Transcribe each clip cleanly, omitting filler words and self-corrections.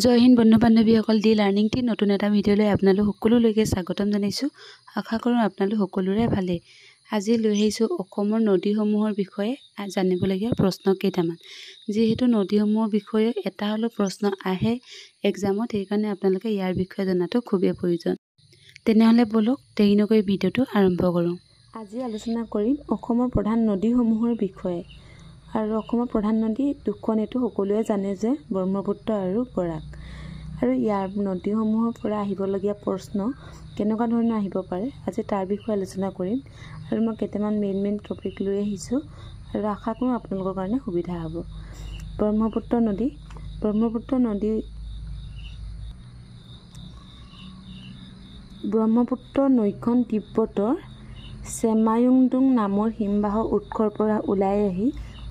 জয় হিন্দ বন্ধু বান্ধৱীসকল, দি learning T নতুন এটা ভিডিঅ'লৈ আপোনালোক সকলোলৈকে স্বাগতম জনাইছোঁ। আশা কৰোঁ আপোনালোক সকলোৰে ভালেই। আজি লৈ আহিছোঁ অসমৰ নদীসমূহৰ বিষয়ে জানিবলগীয়া প্ৰশ্ন কেইটামান। যিহেতু নদীসমূহৰ বিষয়ে এটা হ'লেও প্ৰশ্ন আহে এক্সামত, সেইকাৰণে আপোনালোকে ইয়াৰ বিষয়ে জনাটো খুবেই প্ৰয়োজন। তেনেহ'লে বলক দেৰি নকৰি ভিডিঅ'টো আৰম্ভ কৰোঁ। আজি আলোচনা কৰিম অসমৰ প্ৰধান নদীসমূহৰ বিষয়ে। আৰু অসমৰ প্ৰধান নদী দুখন, এইটো সকলোৱে জানে যে ব্ৰহ্মপুত্ৰ আৰু বৰাক। আৰু ইয়াৰ নদীসমূহৰ পৰা আহিবলগীয়া প্ৰশ্ন কেনেকুৱা ধৰণৰ আহিব পাৰে, আজি তাৰ বিষয়ে আলোচনা কৰিম। আৰু মই কেইটামান মেইন টপিক লৈ আহিছোঁ আৰু আশা কৰোঁ আপোনালোকৰ কাৰণে সুবিধা হ'ব। ব্ৰহ্মপুত্ৰ নৈখন তিব্বতৰ চেমায়ুংডুং নামৰ হিমবাহৰ উৎসৰ পৰা ওলাই আহি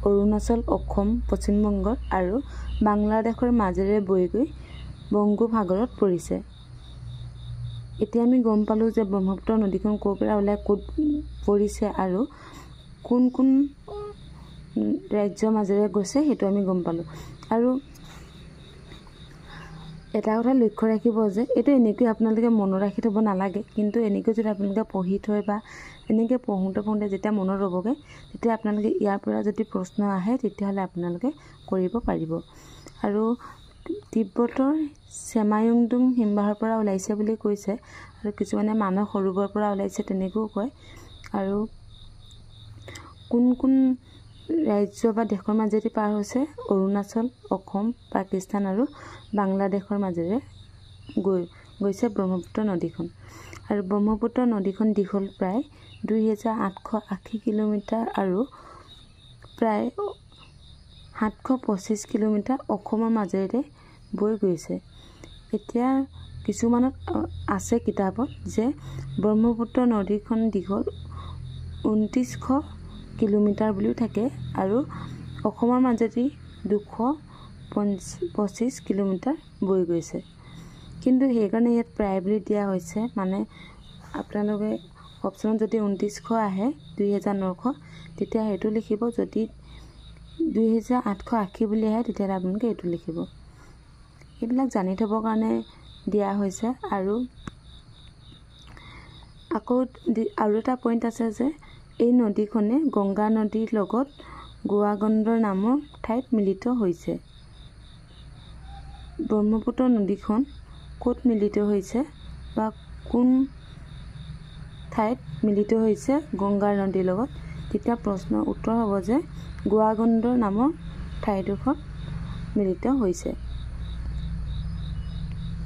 অৰুণাচল, অসম, পশ্চিমবংগ আৰু বাংলাদেশৰ মাজেৰে বৈ গৈ বংগোপসাগৰত পৰিছে। এতিয়া আমি গম পালোঁ যে ব্ৰহ্মপুত্ৰ নদীখন ক'ৰ পৰা ওলাই ক'ত পৰিছে আৰু কোন কোন ৰাজ্যৰ মাজেৰে গৈছে সেইটো আমি গম পালোঁ। আৰু এটা কথা লক্ষ্য ৰাখিব যে এইটো এনেকৈ আপোনালোকে মনত ৰাখি থ'ব নালাগে, কিন্তু এনেকৈ যদি আপোনালোকে পঢ়ি থয় বা এনেকৈ পঢ়োঁতে যেতিয়া মনত ৰ'বগৈ, তেতিয়া আপোনালোকে ইয়াৰ পৰা যদি প্ৰশ্ন আহে তেতিয়াহ'লে আপোনালোকে কৰিব পাৰিব। আৰু তিব্বতৰ চেমায়ুংডুং হিমবাহৰ পৰা ওলাইছে বুলি কৈছে, আৰু কিছুমানে মানস সৰোবৰৰ পৰা ওলাইছে তেনেকৈও কয়। আৰু কোন কোন ৰাজ্য বা দেশৰ মাজেদি পাৰ হৈছে? অৰুণাচল, অসম, পাকিস্তান আৰু বাংলাদেশৰ মাজেৰে গৈছে ব্ৰহ্মপুত্ৰ নদীখন। আৰু ব্ৰহ্মপুত্ৰ নদীখন দীঘল প্ৰায় 2880 কিলোমিটাৰ আৰু প্ৰায় 725 কিলোমিটাৰ অসমৰ মাজেৰে বৈ গৈছে। এতিয়া কিছুমানত আছে কিতাপত যে ব্ৰহ্মপুত্ৰ নদীখন দীঘল 2900 কিলোমিটাৰ বুলিও থাকে, আৰু অসমৰ মাজেদি 225 কিলোমিটাৰ বৈ গৈছে। কিন্তু সেইকাৰণে ইয়াত প্ৰায় বুলি দিয়া হৈছে, মানে আপোনালোকে অপশ্যনত যদি 2900 আহে 2900 তেতিয়া সেইটো লিখিব, যদি 2880 বুলি আহে তেতিয়াহ'লে আপোনালোকে এইটো লিখিব। এইবিলাক জানি থ'বৰ কাৰণে দিয়া হৈছে। আৰু আকৌ আৰু এটা পইণ্ট আছে যে এই নদীখনে গংগা নদীৰ লগত গোৱাগণ্ডৰ নামৰ ঠাইত মিলিত হৈছে। ব্ৰহ্মপুত্ৰ নদীখন ক'ত মিলিত হৈছে বা কোন ঠাইত মিলিত হৈছে গংগা নদীৰ লগত, তেতিয়া প্ৰশ্নৰ উত্তৰ হ'ব যে গোৱাগণ্ডৰ নামৰ ঠাইডোখৰত মিলিত হৈছে।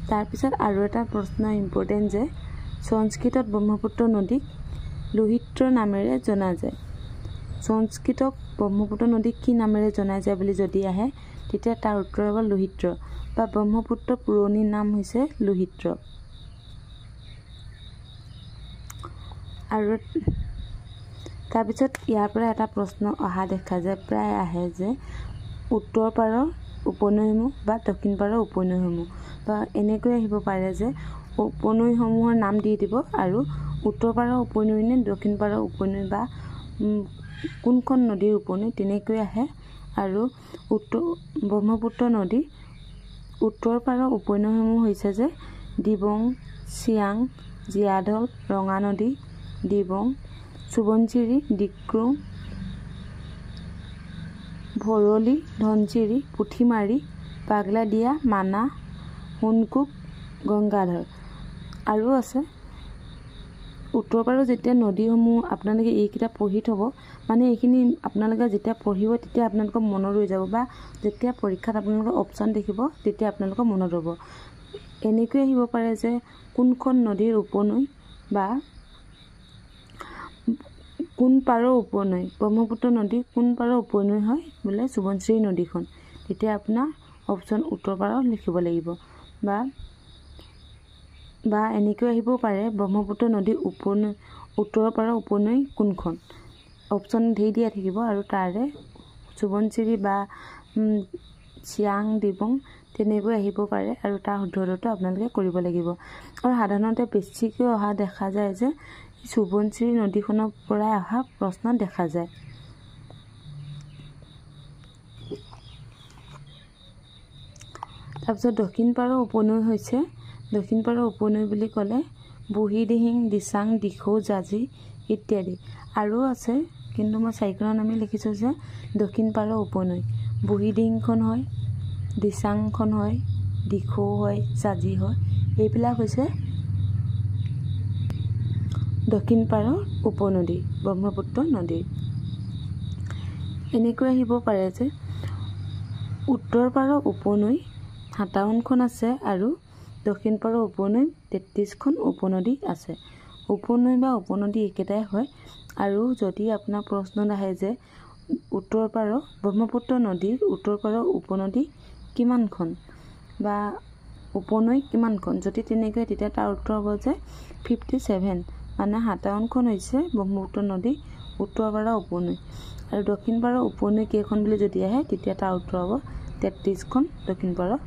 তাৰপিছত আৰু এটা প্ৰশ্ন ইম্পৰ্টেণ্ট যে সংস্কৃতত ব্ৰহ্মপুত্ৰ নদীক লোহিত্ৰ নামেৰে জনা যায়। সংস্কৃতত ব্ৰহ্মপুত্ৰ নদীক কি নামেৰে জনা যায় বুলি যদি আহে, তেতিয়া তাৰ উত্তৰ হ'ব লোহিত্ৰ, বা ব্ৰহ্মপুত্ৰৰ পুৰণি নাম হৈছে লোহিত্ৰ। আৰু তাৰপিছত ইয়াৰ পৰা এটা প্ৰশ্ন অহা দেখা যায়, প্ৰায় আহে যে উত্তৰ পাৰৰ উপনৈসমূহ বা দক্ষিণ পাৰৰ উপনৈসমূহ, বা এনেকৈ আহিব পাৰে যে উপনৈসমূহৰ নাম দি দিব আৰু উত্তৰ পাৰৰ উপনৈ নে দক্ষিণ পাৰৰ উপনৈ বা কোনখন নদীৰ উপনৈ তেনেকৈ আহে। আৰু ব্ৰহ্মপুত্ৰ নদীৰ উত্তৰ পাৰৰ উপনৈসমূহ হৈছে যে দিবং, চিয়াং, জীয়াঢল, ৰঙানদী, দিবং, সোৱণশিৰি, ডিক্ৰং, ভৰলী, ধনশিৰি, পুঠিমাৰী, পাগলাদিয়া, মানা, সোণকোপ, গংগাধৰ। আৰু আছে উত্তৰ পাৰৰ যেতিয়া নদীসমূহ আপোনালোকে এইকেইটা পঢ়ি থ'ব, মানে এইখিনি আপোনালোকে যেতিয়া পঢ়িব তেতিয়া আপোনালোকৰ মনত ৰৈ যাব, বা যেতিয়া পৰীক্ষাত আপোনালোকৰ অপশ্যন দেখিব তেতিয়া আপোনালোকৰ মনত ৰ'ব। এনেকৈ আহিব পাৰে যে কোনখন নদীৰ উপনৈ বা কোন পাৰৰ উপনৈ, ব্ৰহ্মপুত্ৰ নদীৰ কোন পাৰৰ উপনৈ হয় বোলে সোৱণশিৰি নদীখন, তেতিয়া আপোনাৰ অপশ্যন উত্তৰ পাৰৰ লিখিব লাগিব। বা এনেকৈ আহিবও পাৰে ব্ৰহ্মপুত্ৰ নদীৰ উপনৈ উত্তৰ পাৰৰ উপনৈ কোনখন, অপশ্যন ধেৰ দিয়া থাকিব, আৰু তাৰে সোৱণশিৰি বা চিয়াং, দিবং তেনেকৈ আহিব পাৰে, আৰু তাৰ শুদ্ধটো আপোনালোকে কৰিব লাগিব। আৰু সাধাৰণতে বেছিকৈ অহা দেখা যায় যে সোৱণশিৰি নদীখনৰ পৰাই অহা প্ৰশ্ন দেখা যায়। তাৰপিছত দক্ষিণ পাৰৰ উপনৈ হৈছে দক্ষিণ পাৰৰ উপনৈ বুলি ক'লে বুঢ়ীদিহিং, দিচাং, দিখৌ, জাঁজি ইত্যাদি। আৰু আছে কিন্তু মই চাৰিখনৰ নামেই লিখিছোঁ যে দক্ষিণ পাৰৰ উপনৈ বুঢ়ীদিহিংখন হয়, দিচাংখন হয়, দিখৌ হয়, জাঁজি হয়। এইবিলাক হৈছে দক্ষিণ পাৰৰ উপনদী ব্ৰহ্মপুত্ৰ নদীৰ। এনেকৈ আহিব পাৰে যে উত্তৰ পাৰৰ উপনৈ 57খন আছে আৰু দক্ষিণ পাৰৰ উপনৈ 33খন উপনদী আছে। উপনৈ বা উপনদী একেটাই হয়। আৰু যদি আপোনাৰ প্ৰশ্নত আহে যে উত্তৰ পাৰৰ ব্ৰহ্মপুত্ৰ নদীৰ উত্তৰ পাৰৰ উপনদী কিমানখন বা উপনৈ কিমানখন, যদি তেনেকৈ তেতিয়া তাৰ উত্তৰ হ'ব যে 57, মানে 57খন হৈছে ব্ৰহ্মপুত্ৰ নদী উত্তৰ পাৰৰ উপনৈ। আৰু দক্ষিণ পাৰৰ উপনৈ কেইখন বুলি যদি আহে তেতিয়া তাৰ উত্তৰ হ'ব 33খন দক্ষিণ পাৰৰ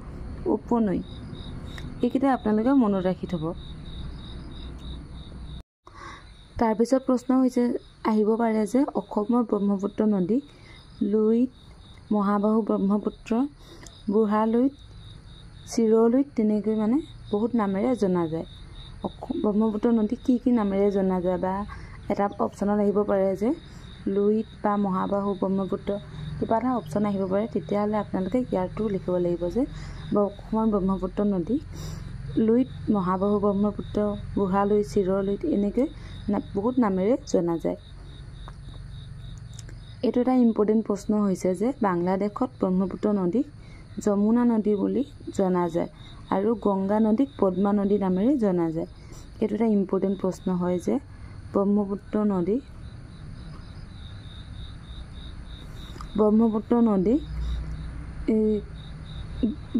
উপনৈ। এইকেইটা আপোনালোকে মনত ৰাখি থ'ব। তাৰপিছত প্ৰশ্ন হৈছে আহিব পাৰে যে অসমৰ ব্ৰহ্মপুত্ৰ নদী লুইত, মহাবাহু ব্ৰহ্মপুত্ৰ, বুঢ়ালুইত, চিৰলুইত তেনেকৈ মানে বহুত নামেৰে জনা যায়। ব্ৰহ্মপুত্ৰ নদী কি নামেৰে জনা যায় বা এটা অপশ্যনত আহিব পাৰে যে লুইত বা মহাবাহু ব্ৰহ্মপুত্ৰ কিবা এটা অপশ্যন আহিব পাৰে। তেতিয়াহ'লে আপোনালোকে ইয়াৰটো লিখিব লাগিব যে অসমৰ ব্ৰহ্মপুত্ৰ নদী লুইত, মহাবাহু ব্ৰহ্মপুত্ৰ, বুঢ়ালুইত, চিৰলুইত এনেকৈ বহুত নামেৰে জনা যায়। এইটো এটা ইম্পৰ্টেণ্ট প্ৰশ্ন হৈছে যে বাংলাদেশত ব্ৰহ্মপুত্ৰ নদীক যমুনা নদী বুলি জনা যায় আৰু গংগা নদীক পদ্মা নদী নামেৰে জনা যায়। এইটো এটা ইম্পৰ্টেণ্ট প্ৰশ্ন হয় যে ব্ৰহ্মপুত্ৰ নদী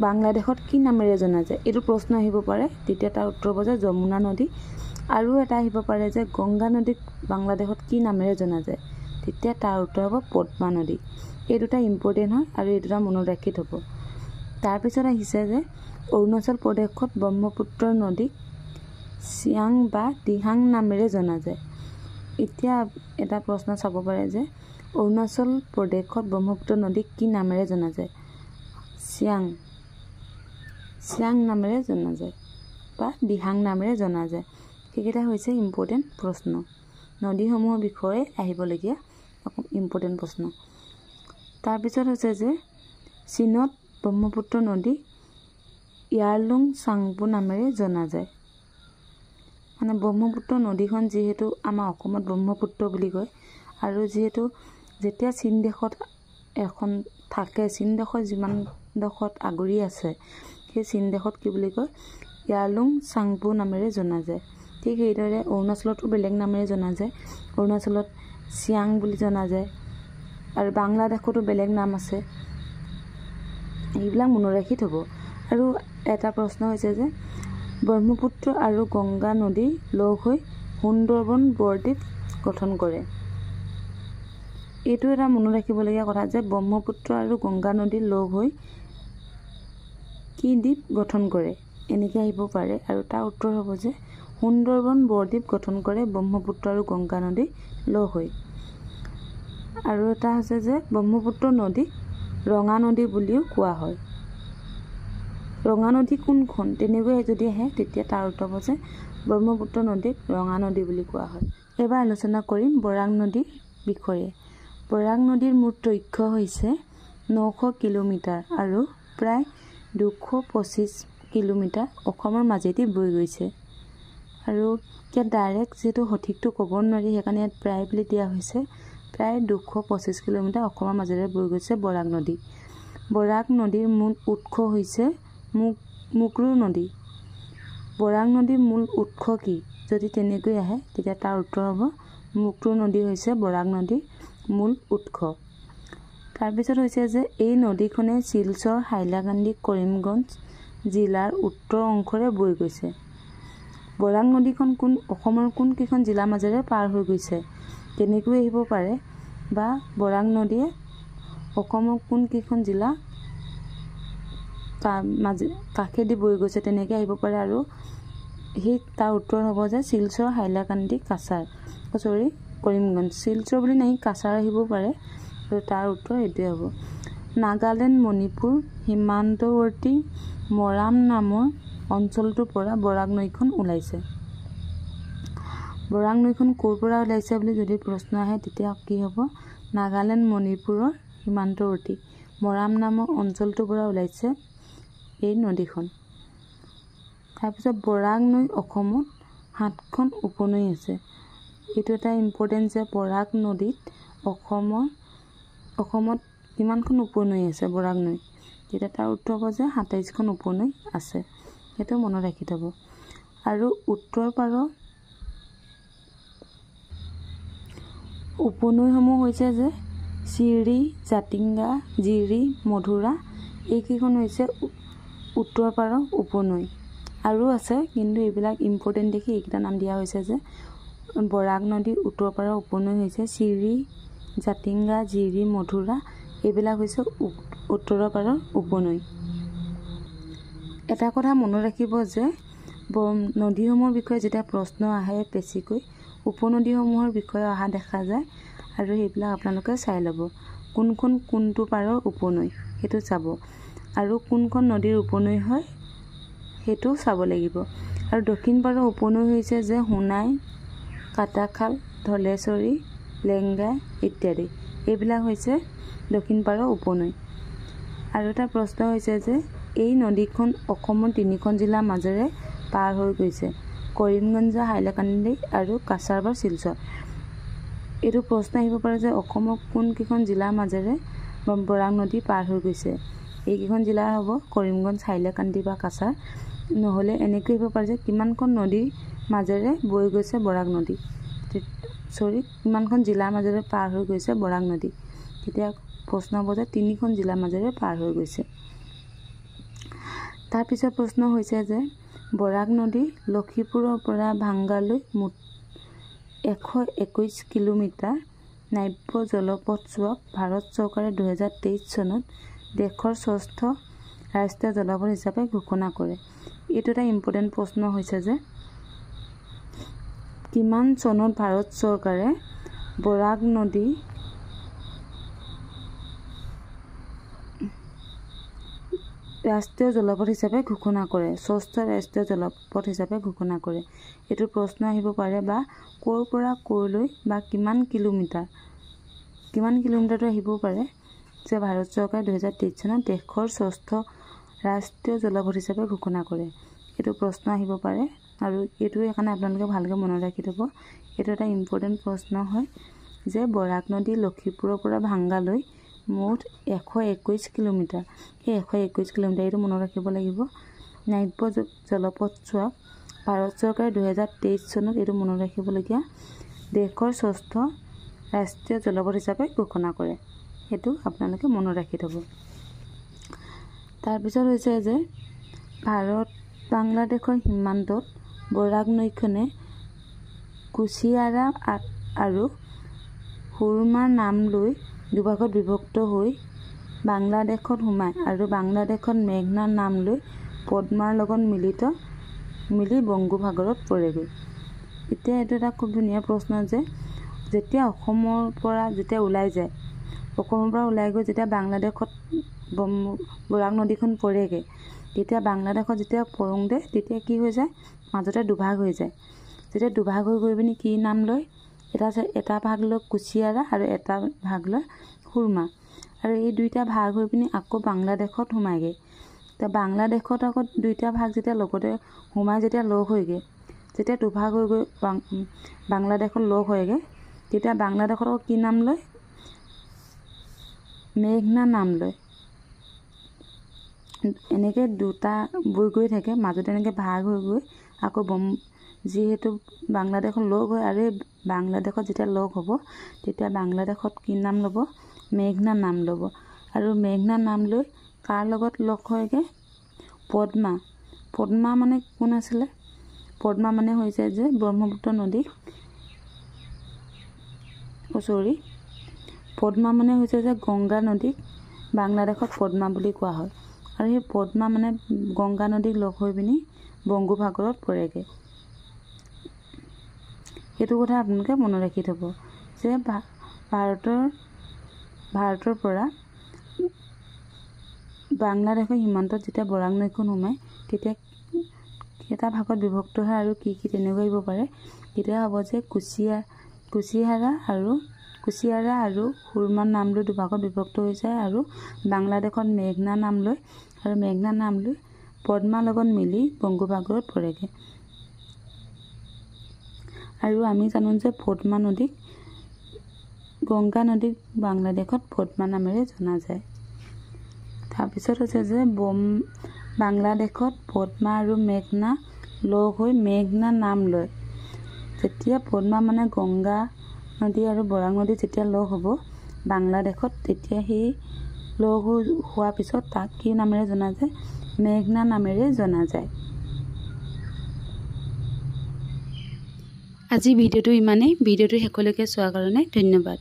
বাংলাদেশত কি নামেৰে জনা যায়, এইটো প্ৰশ্ন আহিব পাৰে। তেতিয়া তাৰ উত্তৰ হ'ব যে যমুনা নদী। আৰু এটা আহিব পাৰে যে গংগা নদীক বাংলাদেশত কি নামেৰে জনা যায়, তেতিয়া তাৰ উত্তৰ হ'ব পদ্মা নদী। এই দুটা ইম্পৰ্টেণ্ট হয় আৰু এই দুটা মনত ৰাখি থ'ব। তাৰপিছত আহিছে যে অৰুণাচল প্ৰদেশত ব্ৰহ্মপুত্ৰ নদীক চিয়াং বা দিহাং নামেৰে জনা যায়। এতিয়া এটা প্ৰশ্ন চাব পাৰে যে অৰুণাচল প্ৰদেশত ব্ৰহ্মপুত্ৰ নদীক কি নামেৰে জনা যায়, চিয়াং নামেৰে জনা যায় বা দিহাং নামেৰে জনা যায়। সেইকেইটা হৈছে ইম্পৰ্টেণ্ট প্ৰশ্ন, নদীসমূহৰ বিষয়ে আহিবলগীয়া ইম্পৰ্টেণ্ট প্ৰশ্ন। তাৰপিছত হৈছে যে চীনত ব্ৰহ্মপুত্ৰ নদী ইয়াৰলুং চাংপো নামেৰে জনা যায়। মানে ব্ৰহ্মপুত্ৰ নদীখন যিহেতু আমাৰ অসমত ব্ৰহ্মপুত্ৰ বুলি কয় আৰু যিহেতু যেতিয়া চীন দেশত এখন থাকে, চীন দেশত যিমান দেশত আগুৰি আছে সেই চীন দেশত কি বুলি কয় ইয়াৰলুং চাংপো নামেৰে জনা যায়। ঠিক সেইদৰে অৰুণাচলতো বেলেগ নামেৰে জনা যায়, অৰুণাচলত চিয়াং বুলি জনা যায় আৰু বাংলাদেশতো বেলেগ নাম আছে। এইবিলাক মনত ৰাখি থ'ব। আৰু এটা প্ৰশ্ন হৈছে যে ব্ৰহ্মপুত্ৰ আৰু গংগা নদী লগ হৈ সুন্দৰবন বৰদ্বীপ গঠন কৰে। এইটো এটা মনত ৰাখিবলগীয়া কথা যে ব্ৰহ্মপুত্ৰ আৰু গংগা নদী লগ হৈ কি দ্বীপ গঠন কৰে, এনেকৈ আহিব পাৰে। আৰু তাৰ উত্তৰ হ'ব যে সুন্দৰবন বৰদ্বীপ গঠন কৰে ব্ৰহ্মপুত্ৰ আৰু গংগা নদী লগ হৈ। আৰু এটা হৈছে যে ব্ৰহ্মপুত্ৰ নদীক ৰঙা নদী বুলিও কোৱা হয়। ৰঙা নদী কোনখন, তেনেকৈ যদি আহে তেতিয়া তাৰ উত্তৰ হ'ব যে ব্ৰহ্মপুত্ৰ নদীক ৰঙা নদী বুলি কোৱা হয়। এইবাৰ আলোচনা কৰিম বৰাক নদীৰ বিষয়ে। বৰাক নদীৰ মুঠ দৈৰ্ঘ্য হৈছে 900 কিলোমিটাৰ আৰু প্ৰায় 225 কিলোমিটাৰ অসমৰ মাজেদি বৈ গৈছে। আৰু ইয়াত ডাইৰেক্ট যিহেতু সঠিকটো ক'ব নোৱাৰি সেইকাৰণে ইয়াত প্ৰায় বুলি দিয়া হৈছে। প্ৰায় 225 কিলোমিটাৰ অসমৰ মাজেৰে বৈ গৈছে বৰাক নদী। বৰাক নদীৰ মূল উৎস হৈছে মুকৰু নদী। বৰাক নদীৰ মূল উৎস কি, যদি তেনেকৈ আহে তেতিয়া তাৰ উত্তৰ হ'ব মুকৰু নদী হৈছে বৰাক নদীৰ মূল উৎস। তাৰপিছত হৈছে যে এই নদীখনে শিলচৰ, হাইলাকান্দি, কৰিমগঞ্জ জিলাৰ উত্তৰ অংশৰে বৈ গৈছে। বৰাক নদীখন অসমৰ কোনকেইখন জিলাৰ মাজেৰে পাৰ হৈ গৈছে, তেনেকৈ আহিব পাৰে। বা বৰাক নদীয়ে অসমৰ কোনকেইখন জিলা কাষেদি বৈ গৈছে তেনেকৈ আহিব পাৰে। আৰু সেই তাৰ উত্তৰ হ'ব যে শিলচৰ, হাইলাকান্দি, কৰিমগঞ্জ। শিলচৰ বুলি নাহি কাছাৰ আহিব পাৰে আৰু তাৰ উত্তৰ এইটোৱে হ'ব। নাগালেণ্ড মণিপুৰ সীমান্তৱৰ্তী মৰাম নামৰ অঞ্চলটোৰ পৰা বৰাক নৈখন ওলাইছে। বৰাক নৈখন ক'ৰ পৰা ওলাইছে বুলি যদি প্ৰশ্ন আহে তেতিয়া কি হ'ব? নাগালেণ্ড মণিপুৰৰ সীমান্তৱৰ্তী মৰাম নামৰ অঞ্চলটোৰ পৰা ওলাইছে এই নদীখন। তাৰপিছত বৰাক নৈ অসমত 7খন উপনৈ আছে। এইটো এটা ইম্পৰ্টেণ্ট যে বৰাক নদীত অসমত কিমানখন উপনৈ আছে বৰাক নৈ? তেতিয়া তাৰ উত্তৰ হ'ব যে 27খন উপনৈ আছে। সেইটো মনত ৰাখি থ'ব। আৰু উত্তৰ পাৰৰ উপনৈসমূহ হৈছে যে চিৰি, জাতিংগা, জিৰি, মধুৰা, এইকেইখন হৈছে উত্তৰ পাৰৰ উপনৈ। আৰু আছে কিন্তু এইবিলাক ইম্পৰ্টেণ্ট দেখি এইকেইটা নাম দিয়া হৈছে যে বৰাক নদীৰ উত্তৰ পাৰৰ উপনৈ হৈছে চিৰি, জাতিংগা, জিৰি, মধুৰা, এইবিলাক হৈছে উত্তৰ পাৰৰ উপনৈ। এটা কথা মনত ৰাখিব যে নদীসমূহৰ বিষয়ে যেতিয়া প্ৰশ্ন আহে বেছিকৈ উপনদীসমূহৰ বিষয়ে অহা দেখা যায় আৰু সেইবিলাক আপোনালোকে চাই ল'ব। কোনখন কোনটো পাৰৰ উপনৈ সেইটো চাব আৰু কোনখন নদীৰ উপনৈ হয় সেইটো চাব লাগিব। আৰু দক্ষিণ পাৰৰ উপনৈ হৈছে যে সোণাই, কাটাখাল, ধলেশ্বৰী, লেংগাই ইত্যাদি। এইবিলাক হৈছে দক্ষিণ পাৰৰ উপনৈ। আৰু এটা প্ৰশ্ন হৈছে যে এই নদীখন অসমৰ 3খন জিলাৰ মাজেৰে পাৰ হৈ গৈছে: কৰিমগঞ্জ, হাইলাকান্দি আৰু কাছাৰবাৰ, শিলচৰ। এইটো প্ৰশ্ন আহিব পাৰে যে অসমৰ কোনকেইখন জিলাৰ মাজেৰে বৰাক নদী পাৰ হৈ গৈছে? এইকেইখন জিলাৰ হ'ব কৰিমগঞ্জ, হাইলাকান্দি বা কাছাৰ। নহ'লে এনেকৈ আহিব পাৰে যে কিমানখন নদীৰ মাজেৰে বৈ গৈছে বৰাক নদী, কিমানখন জিলাৰ মাজেৰে পাৰ হৈ গৈছে বৰাক নদী। তেতিয়া প্ৰশ্ন হ'ব যে 3খন জিলাৰ মাজেৰে পাৰ হৈ গৈছে। তাৰপিছত প্ৰশ্ন হৈছে যে বৰাক নদী লখিমপুৰৰ পৰা ভাঙ্গালৈ মুঠ 121 কিলোমিটাৰ নাব্য জলপথছোৱাক ভাৰত চৰকাৰে 2023 চনত দেশৰ 6ৰ্থ ৰাষ্ট্ৰীয় জলপথ হিচাপে ঘোষণা কৰে। এইটো এটা ইম্পৰ্টেণ্ট প্ৰশ্ন হৈছে যে কিমান চনত ভাৰত চৰকাৰে বৰাক নদী ৰাষ্ট্ৰীয় জলপথ হিচাপে ঘোষণা কৰে, 6ৰ্থ ৰাষ্ট্ৰীয় জলপথ হিচাপে ঘোষণা কৰে। এইটো প্ৰশ্ন আহিব পাৰে বা ক'ৰ পৰা ক'লৈ বা কিমান কিলোমিটাৰটো আহিবও পাৰে যে ভাৰত চৰকাৰে 2023 চনত দেশৰ 6ৰ্থ ৰাষ্ট্ৰীয় জলপথ হিচাপে ঘোষণা কৰে। এইটো প্ৰশ্ন আহিব পাৰে আৰু এইটো সেইকাৰণে আপোনালোকে ভালকৈ মনত ৰাখি থ'ব। এইটো এটা ইম্পৰ্টেণ্ট প্ৰশ্ন হয় যে বৰাক নদী লখিমপুৰৰ পৰা ভাঙ্গালৈ মুঠ 121 কিলোমিটাৰ। এই 121 কিলোমিটাৰ এইটো মনত ৰাখিব লাগিব। নাব্য জলপথছোৱাক ভাৰত চৰকাৰে 2023 চনত এইটো মনত ৰাখিবলগীয়া দেশৰ 6ৰ্থ ৰাষ্ট্ৰীয় জলপথ হিচাপে ঘোষণা কৰে। সেইটো আপোনালোকে মনত ৰাখি থ'ব। তাৰপিছত হৈছে যে ভাৰত বাংলাদেশৰ সীমান্তত বৰাক নৈখনে কুচিয়াৰা আৰু সুৰমাৰ নাম লৈ দুভাগত বিভক্ত হৈ বাংলাদেশত সোমায় আৰু বাংলাদেশত মেঘনাৰ নাম লৈ পদ্মাৰ লগত মিলি বংগোপসাগৰত পৰেগৈ। এতিয়া এইটো এটা খুব ধুনীয়া প্ৰশ্ন যে যেতিয়া অসমৰ পৰা ওলাই যায়, অসমৰ পৰা ওলাই গৈ যেতিয়া বাংলাদেশত বৰাক নদীখন পৰেগৈ, তেতিয়া বাংলাদেশত যেতিয়া পৰোঁতে তেতিয়া কি হৈ যায়? মাজতে দুভাগ হৈ যায়। যেতিয়া দুভাগ হৈ গৈ পিনি কি নাম লয়? এটা ভাগ লয় কুচিয়াৰা আৰু এটা ভাগ লয় সুৰমা। আৰু এই দুইটা ভাগ হৈ পিনি আকৌ বাংলাদেশত সোমায়গৈ। তো বাংলাদেশত আকৌ দুইটা ভাগ যেতিয়া লগতে সোমাই যেতিয়া লগ হয়গৈ, যেতিয়া দুভাগ হৈ গৈ বাংলাদেশত লগ হয়গৈ, তেতিয়া বাংলাদেশত আকৌ কি নাম লয়? মেঘনা নাম লয়। এনেকৈ দুটা বৈ গৈ থাকে, মাজতে এনেকৈ ভাগ হৈ গৈ আকৌ যিহেতু বাংলাদেশত লগ হয় আৰু এই বাংলাদেশত যেতিয়া লগ হ'ব তেতিয়া বাংলাদেশত কি নাম ল'ব? মেঘনা নাম ল'ব। আৰু মেঘনা নাম লৈ কাৰ লগত লগ হয়গৈ? পদ্মা মানে কোন আছিলে? পদ্মা মানে হৈছে যে ব্ৰহ্মপুত্ৰ নদী, পদ্মা মানে হৈছে যে গংগা নদীক বাংলাদেশত পদ্মা বুলি কোৱা হয়। আৰু সেই পদ্মা মানে গংগা নদীক লগ হৈ পিনি বংগোপসাগৰত পৰেগৈ। সেইটো কথা আপোনালোকে মনত ৰাখি থ'ব যে ভাৰতৰ পৰা বাংলাদেশৰ সীমান্তত যেতিয়া বৰাক নৈখন সোমায় তেতিয়া এটা ভাগত বিভক্ত হয় আৰু কি তেনেকুৱা আহিব পাৰে। তেতিয়া হ'ব যে কুচিয়াৰা আৰু সুৰমাৰ নাম লৈ দুভাগত বিভক্ত হৈ যায় আৰু বাংলাদেশত মেঘনা নাম লয় আৰু মেঘনা নাম লৈ পদ্মাৰ লগত মিলি বংগোপসাগৰত পৰেগৈ। আৰু আমি জানো যে পদ্মা নদীক গংগা নদীক বাংলাদেশত পদ্মা নামেৰে জনা যায়। তাৰপিছত হৈছে যে বাংলাদেশত পদ্মা আৰু মেঘনা লগ হৈ মেঘনা নাম লয়। যেতিয়া পদ্মা মানে গংগা নদী আৰু বৰাক নদী যেতিয়া লগ হ'ব বাংলাদেশত, তেতিয়া সেই লগ হোৱাৰ পিছত তাক কি নামেৰে জনা যায়? মেঘনা নামেৰে জনা যায়। আজি ভিডিঅ'টো ইমানেই। ভিডিঅ'টো শেষলৈকে চোৱাৰ কাৰণে ধন্যবাদ।